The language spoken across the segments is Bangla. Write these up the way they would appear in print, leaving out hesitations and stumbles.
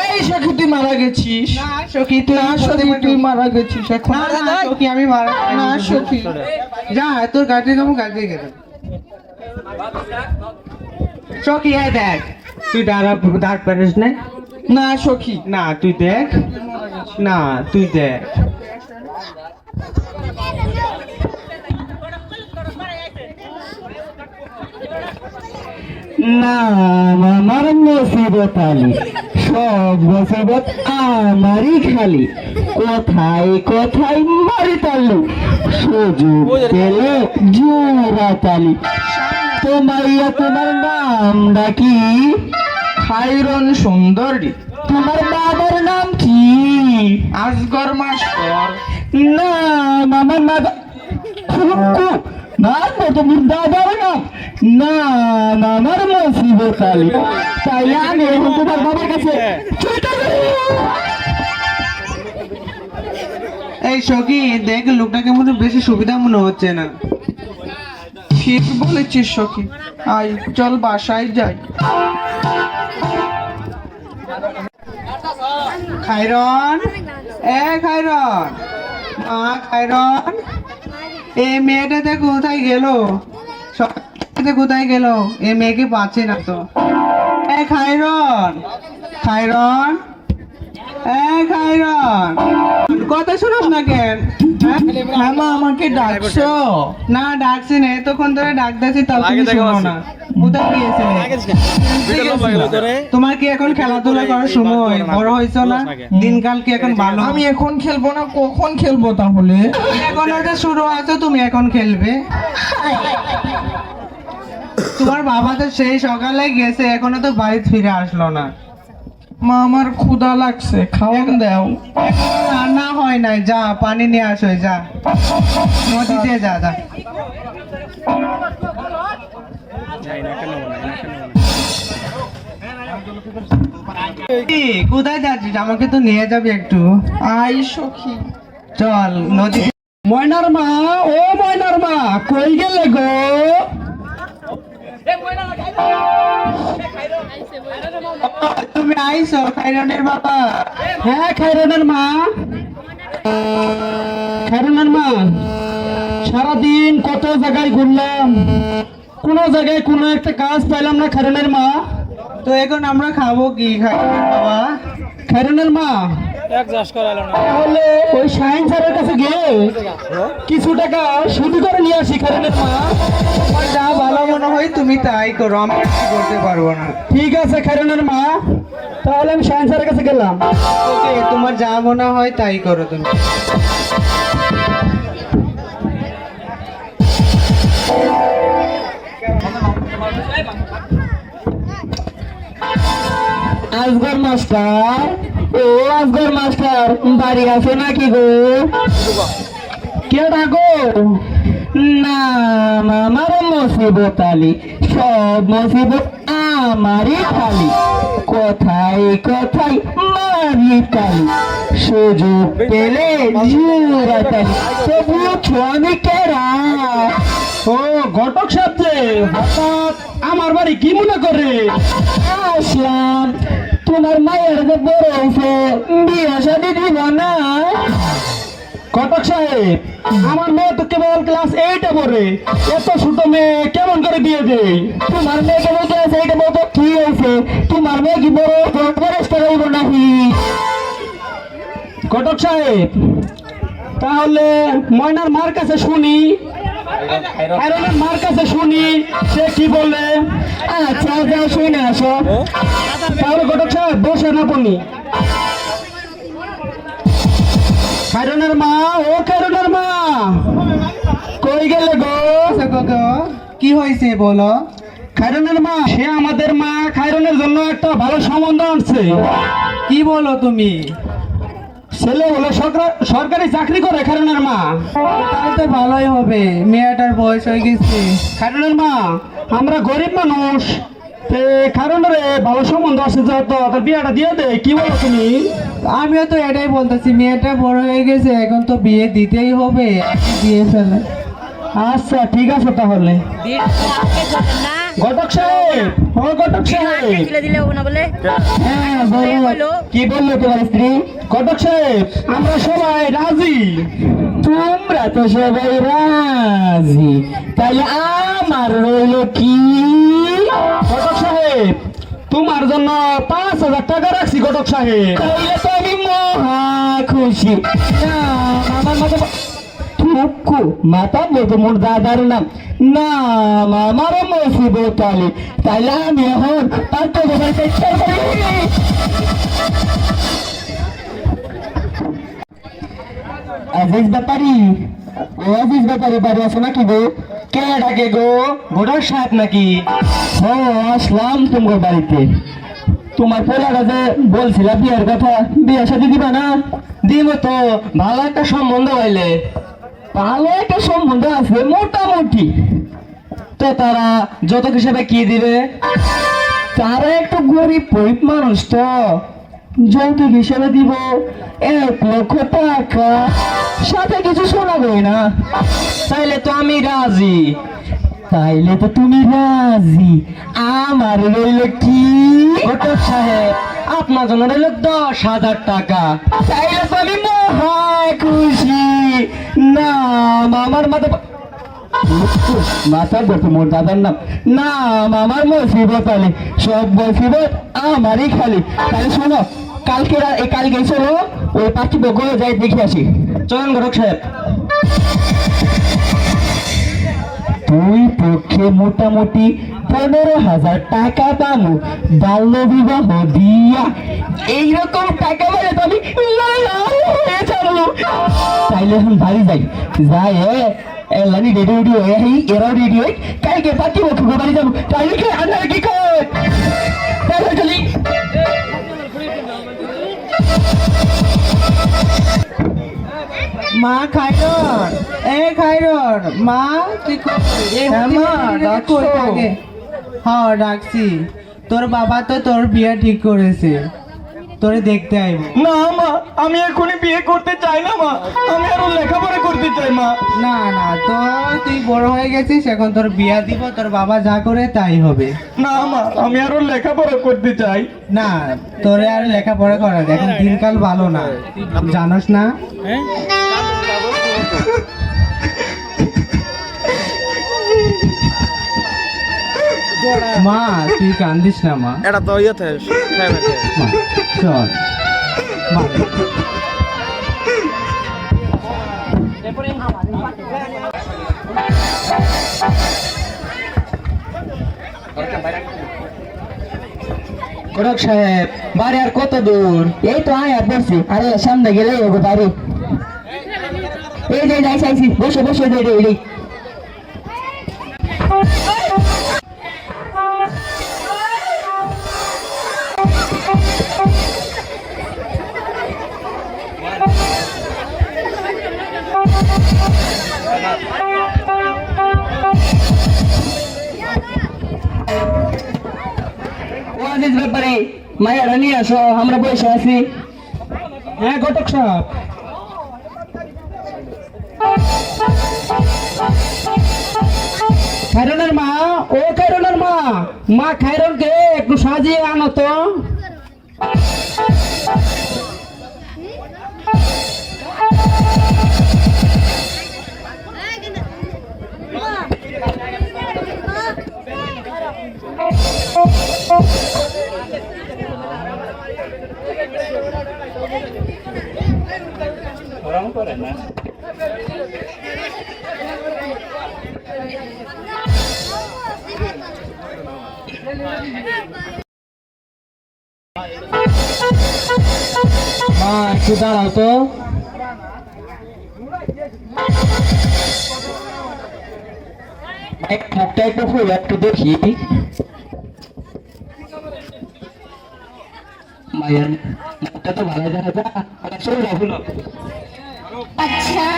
এই সখী তুই মারা গেছিস। না সখী তুই মারা গেছিস এখন। না সখী আমি মারা না সখী যা তোর গাড়ি যাবো গাড়ি গেলাম সখী হ্যাঁ দেখ তুই দাঁড় পারিস না। না সখী না তুই দেখ না তুই দেখ না আমার মুসিবত আলী সব মুসিবত আমারই খালি কোথায় কোথায় মারি তালু সুযোগ পেলে জোড়া তালি তোমাইয়া তোমার নাম ডাকি খাইরন সুন্দরী। তোমার বাবার নাম কি আসগর মাস্টার। না আমার বাবা না তোমার দাদার নাম না আমার মুসিবত আলী তাই আমি এখন তোমার বাবার কাছে ছুটে যাই। এই সখী দেখ লোকটাকে মনে বেশি সুবিধা মনে হচ্ছে না। ঠিক বলেছিস সখী, আয় চল বাসায় যাই। খাইরন খাইরন খাইরন এই মেয়েটাতে কোথায় গেল কোথায় গেল এই মেয়েকে পাচ্ছে না তো। খাইরন খাইরন খাইরন কথা শুনোস না কেন? হ্যাঁ মা আমাকে ডাকছো? না ডাকছি না এতক্ষণ ধরে ডাকতেছি তাও তুমি শোনো না। কোথায় গিয়েছিলে? তোমার কি এখন খেলাধুলা করার সময়? বড় হয়েছো না, দিনকাল কি এখন ভালো? আমি এখন খেলবো না, কখন খেলবো তাহলে? এখন ওটা শুরু আছে, তুমি এখন খেলবে। তোমার বাবা তো সেই সকালে গেছে, এখনো তো বাড়িতে ফিরে আসলো না। মা আমার ক্ষুধা লাগছে, খাওয়ান দাও। রান্না হয় নাই, যা পানি নিয়ে আসো, যা নদীতে যা যা। কি, কোথায় যাচ্ছিস? আমাকে তো নিয়ে যাবি একটু। আই সখী। চল নদী। ময়নার মা ও ময়নার মা কই গেলে গো? তুমি আইসো খাইরনের বাবা? হ্যাঁ খাইরনের মা। খাইরনের মা সারাদিন কত জায়গায় ঘুরলাম, কোনো জায়গায় কোনো একটা কাজ পাইলাম না খাইরনের মা। তো এখন আমরা খাবো কি খাইরনের বাবা? খাইরনের মা তাহলে ওই শাহিন স্যারের কাছে গিয়ে কিছু টাকা শুধু করে নিয়ে আসি খাইরনের মা। তোমার যা ভালো মনে হয় তুমি তাই করো, আমি কিছু করতে পারবো না। ঠিক আছে খাইরনের মা, তাহলে আমি শাহিন স্যারের কাছে গেলাম। ওকে, তোমার যা মনে হয় তাই করো তুমি। আসগর মাস্টার ও আসগর মাস্টার বাড়ি আছে নাকি গো? কে ডাকো? না আমার মুসিবত আলী সব মুসিবত আমারই খালি কোথায় কোথায় মারি তালি সুযোগ পেলে জুড়া তালি তবুও আমি কেরা। ও ঘটক সাহেব যে হঠাৎ আমার বাড়ি কি মনে করে আসলাম? তোমার মায়ের যে বড় হয়েছে বিয়ে শাদী দিব না? ঘটক সাহেব আমার মেয়ে তো কেবল ক্লাস 8-এ পড়ে, এত ছোট মেয়ে কেমন করে বিয়ে দেই? তোমার মেয়ে কেবল ক্লাস 8-এ পড়ে কি হয়েছে? তোমার মেয়ে কি বড় ফরেস্টার হইব নাকি? ঘটক সাহেব তাহলে ময়নার মার কাছে শুনি, খাইরনের মার কাছে শুনি সে কি বলে। আচ্ছা যাও শুনে আসো। তাহলে ঘটক সাহেব বসে না পড়ি। খাইরনের মা ও খাইরনের মা কই গেলে গো? কি হয়েছে বলো? খাইরনের মা সে আমাদের মা খাইরনের জন্য একটা ভালো সম্বন্ধ আনছে। কি বলো তুমি? ছেলে হলো সরকারি চাকরি করে খাইরনের মা। তাহলে তো ভালোই হবে, মেয়েটার বয়স হয়ে গেছে। খাইরনের মা আমরা গরিব মানুষ, খাইরনের ভালো সম্বন্ধ আছে, যা তো তার বিয়েটা দিয়ে দে, কি বলো তুমি? আমিও তো এটাই বলতেছি, মেয়েটা বড় হয়ে গেছে, এখন তো বিয়ে দিতেই হবে, দিয়ে ফেলে। আচ্ছা ঠিক আছে তাহলে। ঘটক সাহেব, ও ঘটক সাহেব। হ্যাঁ বলো, কি বললো তোমার স্ত্রী? ঘটক সাহেব, আমরা সবাই রাজি। তোমরা তো সবাই রাজি, তাহলে আমার রইল কি? ঘটক সাহেব, তোমার জন্য 5,000 টাকা রাখছি ঘটক সাহেব। তাইলে তো আমি মহা খুশি। না, আমার মাথা টুকু মাথা বলতো মোর দাদার নাম না, আমারও মুসিবত আলী। তাইলে আমি এখন পাঁচটা দেবার চেষ্টা করি। আজিজ ব্যাপারী, ও আজিজ ব্যাপারী বাড়ি আছে নাকি গো? কে ডাকে গো? ঘটক সাহেব নাকি? ও আসলাম তোমার বাড়িতে। তোমার পোলাটা যে বলছিলা বিয়ের কথা, বিয়ে সাথে দিবা না? দিব তো, ভালো একটা সম্বন্ধ হইলে। ভালো একটা সম্বন্ধ আছে মোটামুটি। তো তারা যত হিসেবে কি দিবে? তারা একটু গরিব গরিব মানুষ, তো যৌতুক হিসেবে দিব 1,00,000 টাকা, সাথে কিছু শোনাবে না। তাইলে তো আমি রাজি। তাইলে তো তুমি রাজি, আমার রইল কি? ঘটক সাহেব, আপনার জন্য রইল 10,000 টাকা। তাইলে তো আমি মহা খুশি। না, আমার মাথা বলতো মোর দাদার নাম না, আমার মুসিবত আলী। সব মুসিবত আমারই খালি। তাহলে শোনো, কালকে চলো ওই পাখি বগো যাই দেখে আসি। চলেন ঘটক সাহেব। দুই পক্ষে মোটামুটি 15,000 টাকা পাবো বাল্য বিবাহ দিয়া। এইরকম টাকা পেলে তো আমি হয়ে যাবো। তাইলে এখন বাড়ি যাই, এলানি রেডি রেডি হয়ে এরাও রেডি হই, কালকে পাখি বক্ষ বাড়ি যাবো। তাইলে কি আন্দার কি কর চলি। মা খাইরন, খাইরন, মা তুই হ্যাঁ ডাকছি। তোর বাবা তো তোর বিয়ে ঠিক করেছে, তোরে দেখতে আইব। না মা, আমি এখনই বিয়ে করতে চাই না মা, আমি আরো লেখাপড়া করতে চাই মা। না না, তো তুই বড় হয়ে গেছিস, এখন তোর বিয়া দিব, তোর বাবা যা করে তাই হবে। না মা, আমি আরো লেখাপড়া করতে চাই। না, তোরে আর লেখাপড়া করার এখন দিনকাল ভালো না, জানোস না? মা তুই কান্দিস না মা, এটা তো ইয়েতে মা, চল মা। ঘটক সাহেব, বাড়ি আর কত দূর? এই তো আয় আর বসছি, আরে সামনে গেলে ওগো বাড়ি। এই যে যাই চাইছি, বসে বসে রে। ব্যাপারে মায়েরা নিয়ে আসো, আমরা বসে আছি। হ্যাঁ ঘটক সাহেব। খায়রনের মা, ও খায়রনের মা, মা খায়রনকে একটু সাজিয়ে আনো তো। মা একটু দাঁড়াও তো। মুখটা একটু ফুল একটু দেখি। মায়ের মুখটা তো ভালো দেখা যায়, শরীরটা ফুলো। আচ্ছা,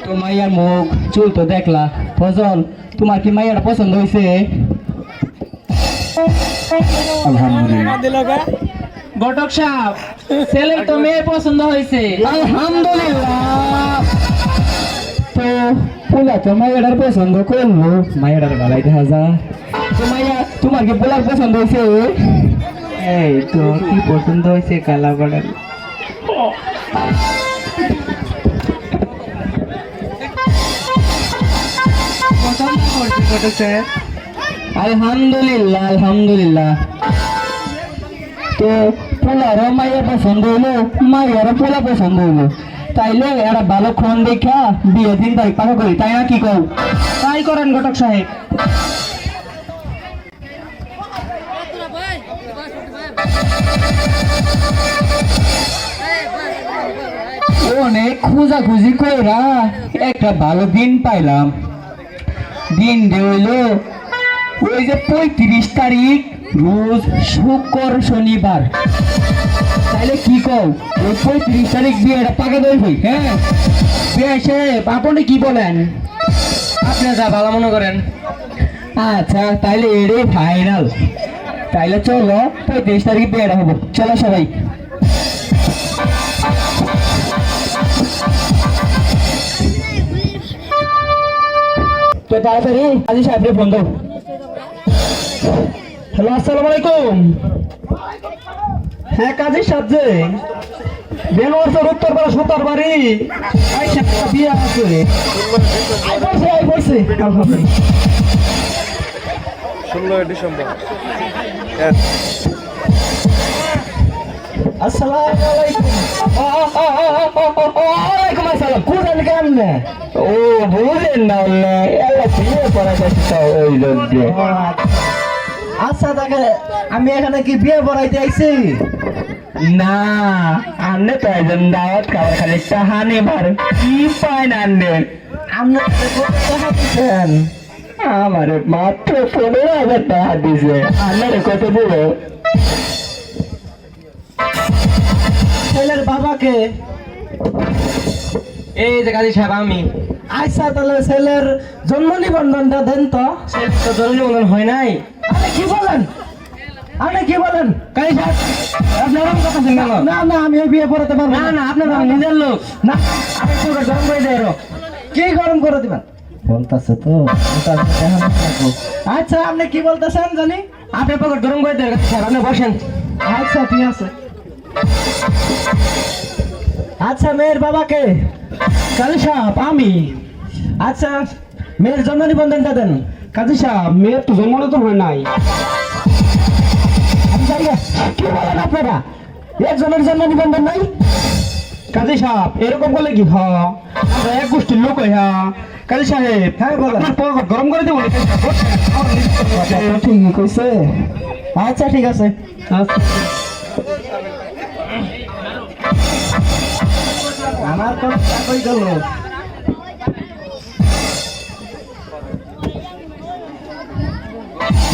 তো মাইয়ার মুখ চুল তো দেখলা। ফজল, তোমার কি মাইয়ার পছন্দ হয়েছে? আলহামদুলিল্লাহ। ঘটক সাহেব, ছেলের তো মেয়ে পছন্দ হয়েছে। আলহামদুলিল্লাহ। তো পোলা তো মাইয়াটার পছন্দ করলো, মাইয়াটার ভালাই দেখা যা। তো মাইয়া তোমার কি পোলার পছন্দ হয়েছে? এই তো কি পছন্দ হয়েছে কালা পাড়ার? পছন্দ করছে কত স্যার? আলহামদুলিল্লাহ আলহামদুলিল্লাহ। তো পোলারও মাইয়া পছন্দ হইলো, মাইয়ারও পোলা পছন্দ হইলো, তাইলে একটা ভালো ক্ষণ দেখা বিয়ে দিন তারিখ পাকা করি, তাই না কি কও? তাই করেন ঘটক সাহেব। অনেক খোঁজাখুঁজি কইরা একটা ভালো দিন পাইলাম। দিন হইল ওই যে 35 তারিখ, রোজ শুক্র শনিবার। তাইলে কি কও, ওই 35 তারিখ বিয়েটা পাকা দই হই? হ্যাঁ বিয়ে সাহেব আপনি কি বলেন? আপনি যা ভালো মনে করেন। আচ্ছা তাইলে এটাই ফাইনাল। তাইলে চলো 35 তারিখ বিয়েটা হবো, চলো সবাই। তো তাড়াতাড়ি কাজী সাহেবরে ফোন দাও। হ্যালো, আসসালামু আলাইকুম। হ্যাঁ কাজী সাহেব, যে বেনোয়ার উত্তরপাড়া সুতার বাড়ি বিয়ে আছে। আই পড়ছে আলহামদুলিল্লাহ। 16 ডিসেম্বর। আসসালামু আলাইকুম। ওয়ালাইকুম আসসালাম। কোথায় কেমনে? ও বুঝেন না, বিয়ে করা যাচ্ছে ওই লোক দিয়ে। আচ্ছা তাকে আমি এখানে কি বিয়ে পড়াইতে আইছি? না, আন্নে তো একজন দাওয়াত খাবার খালি চাহানি বার কি পায় না আন্নে। আপনি টাকা দিচ্ছেন? আমার মাত্র 15,000 টাকা দিছে। আন্নারে কত দিব? ছেলের বাবাকে? এই যে কাজী সাহেব আমি। আচ্ছা তাহলে ছেলের জন্ম নিবন্ধনটা দেন তো। তো জরুরি নিবন্ধন হয় নাই। আপনি কি বলেন? আপনি কি বলেন? কাজী সাহেব আপনি ওরকম কথা শুনলেন কেন? না না আমি এই বিয়ে পড়াতে পারবো না না, আপনার নিজের লোক। না, আমি পুরো গরম করে দেয়। কি গরম করে দিবেন? বলতেছে তো। আচ্ছা আপনি কি বলতেছেন জানি? আপনার পকেট গরম করে দেয় কাজী সাহেব, আপনি বসেন। আচ্ছা ঠিক আছে। আচ্ছা মেয়ের বাবাকে? কাজী সাহেব আমি। আচ্ছা মেয়ের জন্ম নিবন্ধনটা দেন। কাজী সাহেব মেয়ের তো জন্ম তো হয় নাই। আমি জানি না। কি বলেন আপনারা? একজনের জন্ম নিবন্ধন নাই? কাজী সাহেব এরকম করলে কি হয়? আমরা এক গোষ্ঠীর লোক হই। হ্যাঁ কাজী সাহেব, হ্যাঁ বলেন। আপনার পকেট গরম করে দেবো। ঠিকই কইছে। আচ্ছা ঠিক আছে। আমার কথা কই গেল?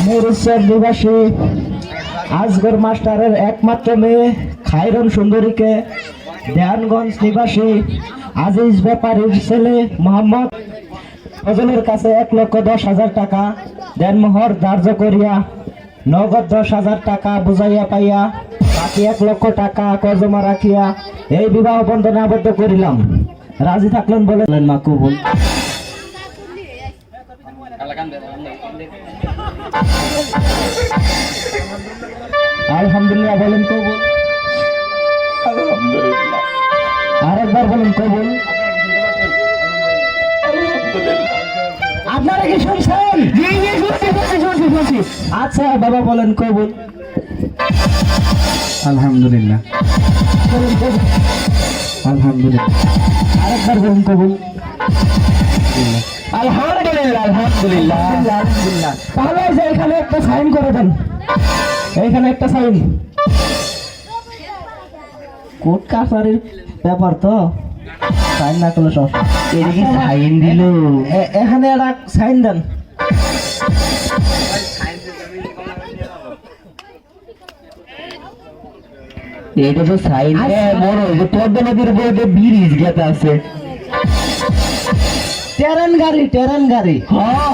মরুচ্ছেদ নিবাসী আজগর মাস্টারের একমাত্র মেয়ে খায়রন সুন্দরীকে দেয়ানগঞ্জ নিবাসী আজিজ ব্যাপারীর ছেলে মোহাম্মদ ফজলের কাছে 1,10,000 টাকা দেনমোহর ধার্য করিয়া নগদ 10,000 টাকা বুঝাইয়া পাইয়া বাকি 1 লক্ষ টাকা কর্জমা রাখিয়া এই বিবাহ বন্ধনে আবদ্ধ করিলাম। রাজি থাকলেন বলেন মা কবুল। আলহামদুলিল্লাহ বলেন কবুল। আলহামদুলিল্লাহ। আরেকবার বলেন কবুল। আপনারা কি শুনছেন? শুনছি। আচ্ছা বাবা বলেন কবুল। আলহামদুলিল্লাহ। বলেন কবুল। আলহামদুলিল্লাহ। আরেকবার বলেন কবুল। আলহামদুলিল্লাহ। আলহামদুলিল্লাহ। আলহামদুলিল্লাহ। তাহলে এই যে এখানে একটা সাইন করে দেন। এইখানে একটা সাইন। কোর্ট কাছারির ব্যাপার তো, সাইন না করলে সব। এদিকে সাইন দিল। এখানে একটা সাইন দেন। এটা তো সাইন বড় যে পদ্মা নদীর উপরে যে ব্রিজ গেতে আছে। টেরেন গাড়ি। হ্যাঁ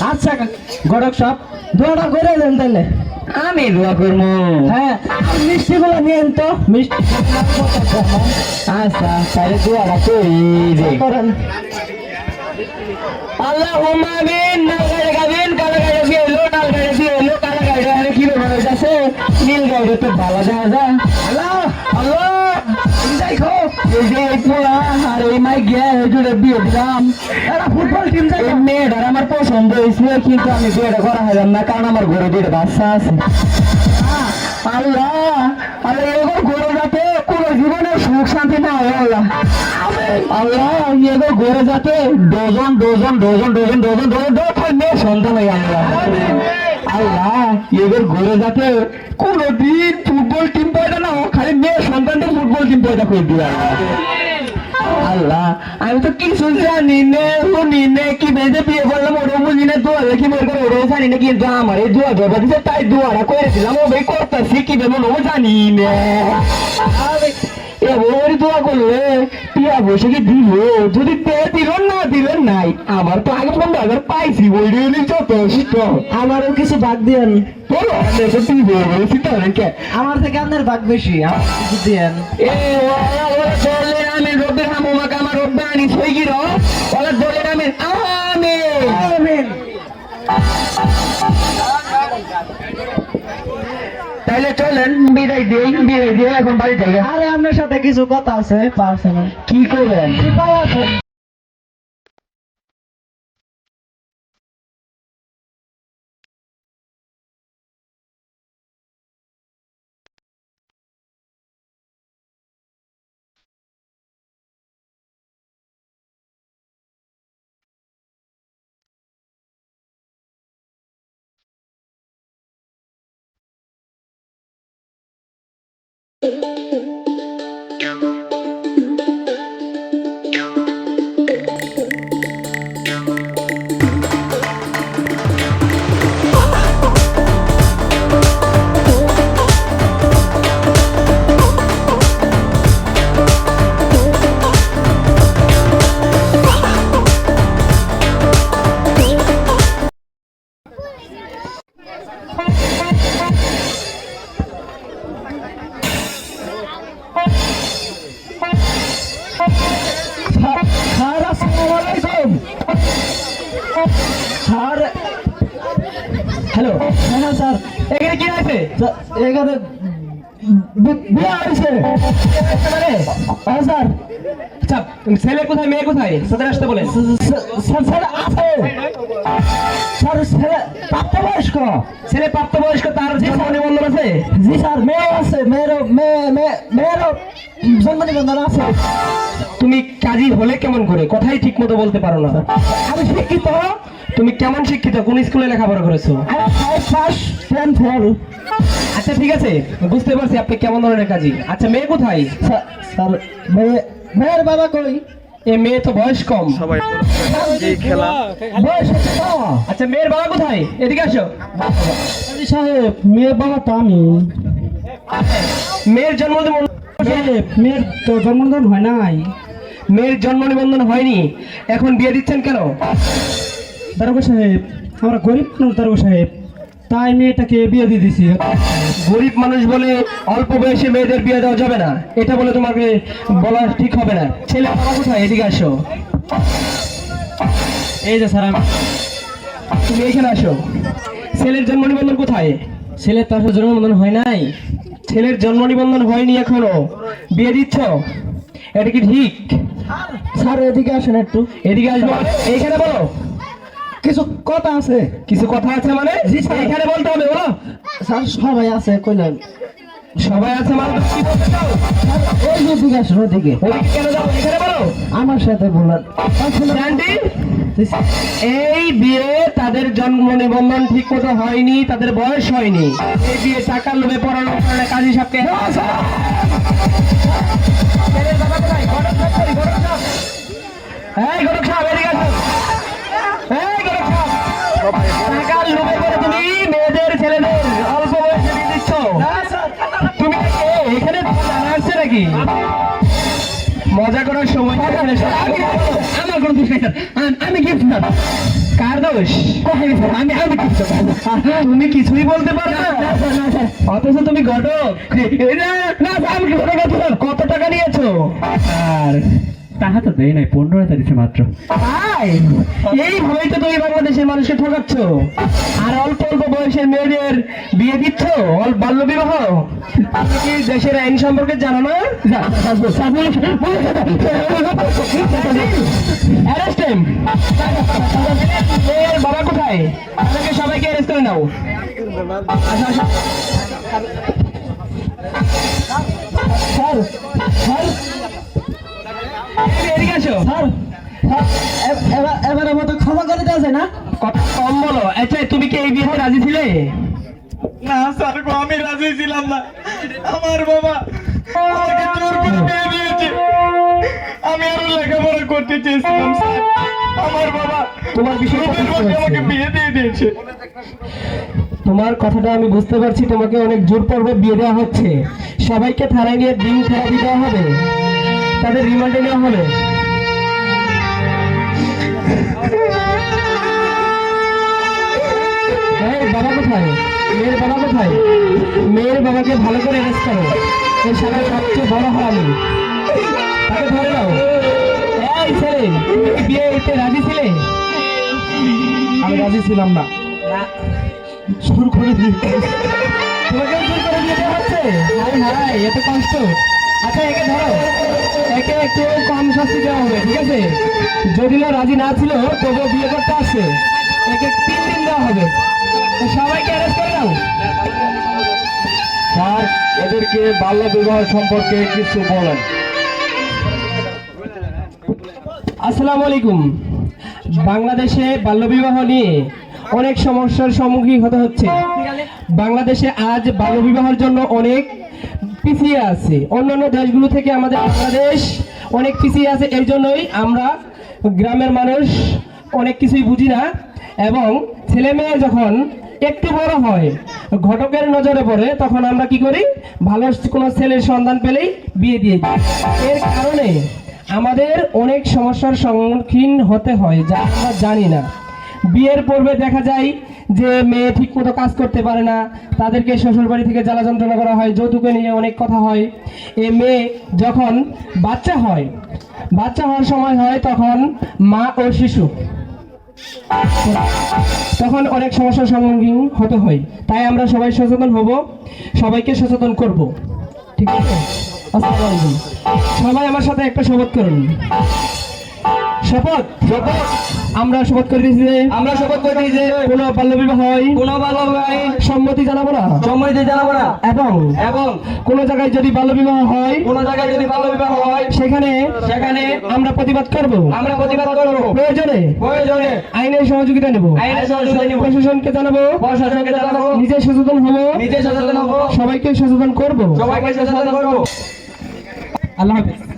আচ্ছা গড়ক সব দোয়াটা করে দেন তাহলে। আমি দোয়া করবো। হ্যাঁ মিষ্টি গুলো নিয়েন তো মিষ্টি আচ্ছা তাহলে দোয়াটা করি রে। করেন আল্লাহুম্মা আমিন। নাল গাড়ি গাবিন, কালো গাড়ি দিয়ে এলো, নাল গাড়ি দিয়ে এলো, কালো গাড়ি আরে কি ব্যাপার আছে? নীল গাড়ি তো ভালো দেখা যায়। আল্লাহ আল্লাহ দেখো এই যে এই পোলা আর এই মাই গে জুড়ে বিয়ে দিলাম। এরা ফুটবল টিম এই মেয়েটার আমার পছন্দ হয়েছিল, কিন্তু আমি বিয়েটা করা হলাম না, কারণ আমার ঘরে দুটো বাচ্চা আছে। আল্লাহ আল্লাহ এবার ঘরে যাতে কোনো জীবনের সুখ শান্তি না হয় আল্লাহ। আল্লাহ এবার ঘরে যাতে dozen dozen dozen dozen dozen dozen dozen মেয়ে সন্তান হয় আল্লাহ। আল্লাহ এবার ঘরে যাতে কোনোদিন ফুটবল টিম পয়দা না হোক, খালি মেয়ে সন্তানদের ফুটবল টিম পয়দা করে দিবে আল্লাহ। আমি তো কিছু জানি না, শুনি না, কি বেঁধে বিয়ে করলাম ওরও বুঝি না, দোয়া দেখি মনে করে ওরও জানি না, কিন্তু আমার এই দোয়া দেওয়া দিচ্ছে তাই দোয়াটা করে দিলাম। ও ভাই করতেছি কি বেমন ও জানি না। এবার দোয়া করলে টিয়া বসে কি দিল, যদি পেয়ে দিল না দিলেন নাই, আমার তো আগে 15,000 পাইছি, ওই রেলি যথেষ্ট। আমারও কিছু ভাগ দিয়েন বলো আমি তো দিব বলেছি তাহলে কে আমার থেকে আপনার ভাগ বেশি আমার কিছু দিয়েন এ ওরা চলে আমি রব্বে হামুমাকে আমার রব্বে আনি সইগির ওরা চলে আমি আমিন তাইলে চলেন বিদায় দিয়ে এখন বাড়ি যাই। আরে আপনার সাথে কিছু কথা আছে পার্সোনাল কি করবেন? স্যার আসসালামু আলাইকুম স্যার হ্যালো হ্যাঁ স্যার এখানে কি আছে? এখানে বিয়ে হয়েছে মানে হ্যাঁ স্যার আচ্ছা ছেলে কোথায় মেয়ে কোথায় সাথে আসতে বলেন। স্যার স্যার আছে স্যার ছেলে প্রাপ্তবয়স্ক ছেলে প্রাপ্তবয়স্ক, তার জন্ম নিবন্ধন আছে? জি স্যার মেয়ে আছে মেয়েরও জন্ম নিবন্ধন আছে তুমি কাজী হলে কেমন করে? কথাই ঠিক মতো বলতে পারো না। আমি শিক্ষিত তুমি কেমন শিক্ষিত? কোন স্কুলে লেখাপড়া করেছো? আমি 5 পাস 10 ফেল আচ্ছা ঠিক আছে, বুঝতে পারছি আপনি কেমন ধরনের কাজী। আচ্ছা মেয়ে কোথায়? স্যার মেয়ের বাবা কই এ মেয়ে তো বয়স কম। বয়স হচ্ছে তো। আচ্ছা মেয়ের বাবা কোথায়? এদিকে আসো। কাজী সাহেব মেয়ের বাবা তো আমি মেয়ের জন্ম নিবন্ধন সাহেব মেয়ের তো জন্ম নিবন্ধন হয় নাই মেয়ের জন্ম নিবন্ধন হয়নি, এখন বিয়ে দিচ্ছেন কেন? দারোগা সাহেব আমরা গরিব মানুষ দারোগা সাহেব, তাই মেয়েটাকে বিয়ে দিয়ে দিছি। গরিব মানুষ বলে অল্প বয়সে মেয়েদের বিয়ে দেওয়া যাবে না, এটা বলে তোমাকে বলা ঠিক হবে না। ছেলে বাবা কোথায়? এদিকে আসো। এই যে স্যার তুমি এখানে আসো। ছেলের জন্ম নিবন্ধন কোথায়? ছেলে তার জন্ম নিবন্ধন হয় নাই। ছেলের জন্ম নিবন্ধন হয়নি এখনো, বিয়ে দিচ্ছ, এটা কি ঠিক? স্যার এদিকে আসেন একটু। এদিকে আসবো মানে? এইখানে বলো। কিছু কথা আছে। কিছু কথা আছে মানে? জি স্যার। এখানে বলতে হবে, বলো। স্যার সবাই আছে কইলেন। সবাই আছে মানে তুমি কি বলতে চাও? ওই যে দিকে আসেন ওদিকে। ওদিকে কেন যাও? এখানে বলো। আমার সাথে বলেন। জানটি এই বিয়ে তাদের জন্ম নিবন্ধন ঠিক মতো হয়নি, তাদের বয়স হয়নি, এই বিয়ে টাকার লোভে পড়ানোর কারণে কাজী সাহেবকে ছেলের বাবা কোথায়? গরম সাহেব, সরি, গরম সাহেব। এই গরম সাহেব, এদিকে আসো। এই গরম সাহেব, টাকার লোভে করে তুমি মেয়েদের ছেলেদের অল্প বয়সে বিয়ে দিচ্ছ। তুমি এখানে জানা আসছে নাকি? মজা করার সময় আমার কোনো দোষ নেই স্যার, আমি গিফট কার দোষ? তুমি কিছুই বলতে পারো না, অথচ তুমি ঘটক। কত টাকা নিয়েছো? আর টাকা তো দেয় নাই, 15,000 দিচ্ছে মাত্র। এইভাবেই তো তুমি বাংলাদেশের মানুষকে ঠকাচ্ছ, আর অল্প অল্প বয়সের মেয়েদের বিয়ে দিচ্ছ, বাল্য বিবাহ। তুমি কি দেশের আইন সম্পর্কে জানো না? Arrest him! মেয়ের বাবা কোথায়? তাদেরকে সবাইকে অ্যারেস্ট করে নাও। আচ্ছা, আচ্ছা। স্যার, স্যার, এদিকে আসো। এবারে মতো ক্ষমা করে দেওয়া যায় না? কথা কম বলো। আচ্ছা, তুমি কি এই বিয়েতে রাজি ছিলে? না স্যার গো, আমি রাজি ছিলাম না। আমার বাবা আমাকে জোর করে বিয়ে দিয়েছে। আমি আরো লেখাপড়া করতে চেয়েছিলাম স্যার, আমার বাবা তোমার বিষয়টা লোভের বুঝতে বশে পারছি। আমাকে বিয়ে দিয়ে দিয়েছে। তোমার কথাটা আমি বুঝতে পারছি, তোমাকে অনেক জোরপূর্বক বিয়ে দেওয়া হচ্ছে। সবাইকে থানায় নিয়ে ডিম থেরাপি দেওয়া হবে, তাদের রিমান্ডে নেওয়া হবে। এই বাবা কোথায়? মেয়ের বাবা কোথায়? মেয়ের বাবাকে ভালো করে অ্যারেস্ট করো। এই শালার সবচেয়ে বড় হারামি, তাকে ধরে নাও। এই ছেলে, তুমি কি বিয়েতে রাজি ছিলে? আমি রাজি ছিলাম না। শুরু করে দিয়ে তোমাকে জোর করে দিয়ে দেওয়া হচ্ছে? হাই হাই, এত কষ্ট। আচ্ছা, একে ধরো, একে একটু কম শাস্তি দেওয়া হবে, ঠিক আছে? যদিও রাজি না ছিল, তবুও বিয়ে করতে আসছে, একে 3 দিন দেওয়া হবে। তো সবাইকে অ্যারেস্ট করে দাও। স্যার, এদেরকে বাল্য বিবাহ সম্পর্কে কিছু বলেন। আসসালামু আলাইকুম। বাংলাদেশে বাল্যবিবাহ নিয়ে অনেক সমস্যার সম্মুখীন হতে হচ্ছে। বাংলাদেশে আজ বাল্যবিবাহের জন্য অনেক পিছিয়ে আছে। অন্যান্য দেশগুলো থেকে আমাদের বাংলাদেশ অনেক পিছিয়ে আছে। এর জন্যই আমরা গ্রামের মানুষ অনেক কিছুই বুঝি না, এবং ছেলে মেয়ে যখন একটু বড় হয়, ঘটকের নজরে পড়ে, তখন আমরা কি করি? ভালো কোনো ছেলের সন্ধান পেলেই বিয়ে দিয়ে দিই। এর কারণে আমাদের অনেক সমস্যার সম্মুখীন হতে হয়, যা আমরা জানি না। বিয়ের পূর্বে দেখা যায় যে মেয়ে ঠিক মতো কাজ করতে পারে না, তাদেরকে শ্বশুর বাড়ি থেকে জ্বালা যন্ত্রণা করা হয়, যৌতুকে নিয়ে অনেক কথা হয়। এ মেয়ে যখন বাচ্চা হয়, বাচ্চা হওয়ার সময় হয়, তখন মা ও শিশু, তখন অনেক সমস্যার সম্মুখীন হতে হয়। তাই আমরা সবাই সচেতন হব, সবাইকে সচেতন করব, ঠিক আছে? আসসালামু আলাইকুম। সবাই আমার সাথে একটা শপথ করুন। শপথ, শপথ। আমরা শপথ করে দিয়েছি যে আমরা শপথ করে দিই যে কোনো বাল্যবিবাহ হয়, কোনো বাল্য বিবাহে সম্মতি জানাবো না, সম্মতি জানাবো না, এবং এবং কোনো জায়গায় যদি বাল্যবিবাহ হয়, কোনো জায়গায় যদি বাল্য বিবাহ হয় সেখানে সেখানে আমরা প্রতিবাদ করব। আমরা প্রতিবাদ করবো। প্রয়োজনে প্রয়োজনে আইনের সহযোগিতা নেব, আইনের সহযোগিতা নিব, প্রশাসনকে জানাবো, প্রশাসনকে জানাবো, নিজে সচেতন হব, নিজে সচেতন হবো, সবাইকে সচেতন করব। সবাইকে সচেতন করবো। আল্লাহ হাফেজ।